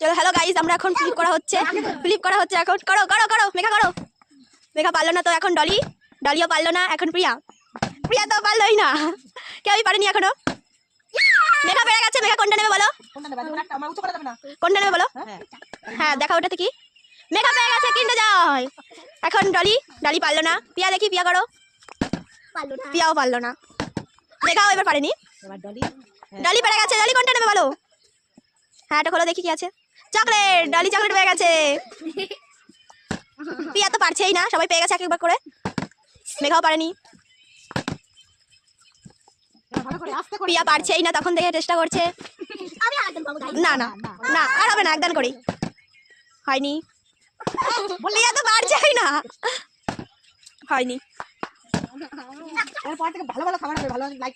চলো hello guys, আমরা এখন ফ্লিপ করা হচ্ছে এখন। করো করো করো, মেঘা করো। মেঘা পারলো না তো এখন ডলিও পারলো না এখন। প্রিয়া তো পারলোই না, কেউই পারেনি এখনো। মেঘা পেরে গেছে। মেঘা কোনটা নেবে বলো? কোনটা নেবে বলো? হ্যাঁ দেখা ওটাতে কি। মেঘা পেয়ে গেছে, কিনতে যায় এখন। ডলি পারলো না। প্রিয়া দেখি, প্রিয়া করো। প্রিয়াও পারলো না। মেঘাও এবার পারেনি। ডলি পেরে গেছে। ডলি কোনটা নেবে বলো? হ্যাঁ এটা খোলো দেখি কি আছে। চকলেট। ডলি চকলেট পেয়ে গেছে। প্রিয়া তো পারছেই না, সবাই পেয়ে গেছে এক একবার করে। মেঘাও পারেনি। প্রিয়া পারছেই না, তখন দেখে চেষ্টা করছে। না না না, আর হবে না, একদান করি। হয়নি। প্রিয়া তো পারছেই না, হয়নি। ভালো ভালো খাবার হবে, ভালো লাইক